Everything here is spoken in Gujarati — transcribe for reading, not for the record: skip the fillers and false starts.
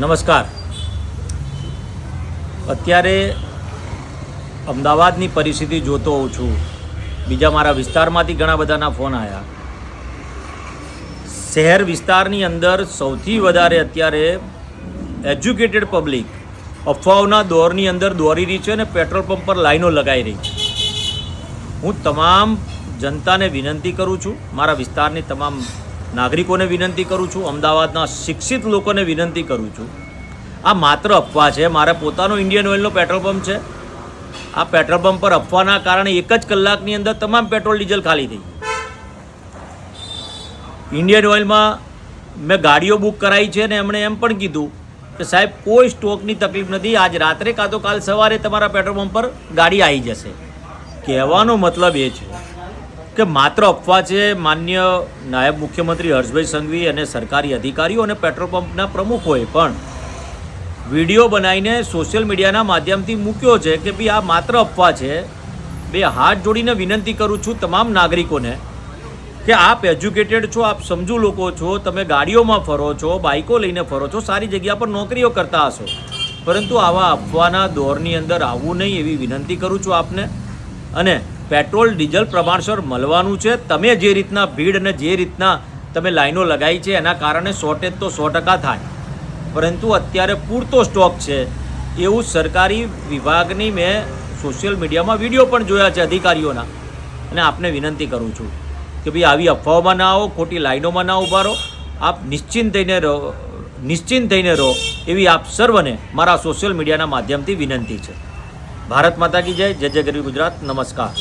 નમસ્કાર. અત્યારે અમદાવાદની પરિસ્થિતિ જોતો હોઉં છું. બીજા મારા વિસ્તારમાંથી ઘણા બધાના ફોન આવ્યા. શહેર વિસ્તારની અંદર સૌથી વધારે અત્યારે એજ્યુકેટેડ પબ્લિક અફવાઓના દોરની અંદર દોરી રહી છે અને પેટ્રોલ પંપ પર લાઈનો લગાવી રહી છે. હું તમામ જનતાને વિનંતી કરું છું, મારા વિસ્તારની તમામ નાગરિકોને વિનંતી કરું છું, અમદાવાદના શિક્ષિત લોકોને વિનંતી કરું છું, આ માત્ર અફવા છે. મારે પોતાનો ઇન્ડિયન ઓઇલનો પેટ્રોલ પંપ છે. આ પેટ્રોલ પંપ પર અફવાના કારણે એક જ કલાકની અંદર તમામ પેટ્રોલ ડીઝલ ખાલી થઈ. ઇન્ડિયન ઓઇલમાં મેં ગાડીઓ બુક કરાવી છે ને એમણે એમ પણ કીધું કે સાહેબ કોઈ સ્ટોકની તકલીફ નથી, આજ રાત્રે કાં તો કાલ સવારે તમારા પેટ્રોલ પંપ પર ગાડી આવી જશે. કહેવાનો મતલબ એ છે કે માત્ર અફવા છે. માન્ય નાયબ મુખ્યમંત્રી હર્ષભાઈ સંઘવી અને સરકારી અધિકારીઓ અને પેટ્રોલ પંપના પ્રમુખોએ પણ વિડીયો બનાવીને સોશિયલ મીડિયાના માધ્યમથી મૂક્યો છે કે ભાઈ આ માત્ર અફવા છે. બે હાથ જોડીને વિનંતી કરું છું તમામ નાગરિકોને કે આપ એજ્યુકેટેડ છો, આપ સમજુ લોકો છો, તમે ગાડીઓમાં ફરો છો, બાઇકો લઈને ફરો છો, સારી જગ્યા પર નોકરીઓ કરતા હશો, પરંતુ આવા અફવાના દોરની અંદર આવવું નહીં એવી વિનંતી કરું છું આપને. અને પેટ્રોલ ડીઝલ પ્રમાણસર મળવાનું છે. તમે જે રીતના ભીડ અને જે રીતના તમે લાઈનો લગાવી છે એના કારણે શોર્ટેજ તો 100% થાય, પરંતુ અત્યારે પૂરતો સ્ટોક છે એવું સરકારી વિભાગની મેં સોશિયલ મીડિયામાં વિડીયો પણ જોયા છે અધિકારીઓના. અને આપને વિનંતી કરું છું કે ભાઈ આવી અફવાઓમાં ના આવો, ખોટી લાઈનોમાં ના ઊભા રહો, આપ નિશ્ચિંત થઈને રહો એવી આપ સર્વને મારા સોશિયલ મીડિયાના માધ્યમથી વિનંતી છે. ભારત માતા કી જય. જય જય ગરવી ગુજરાત. નમસ્કાર.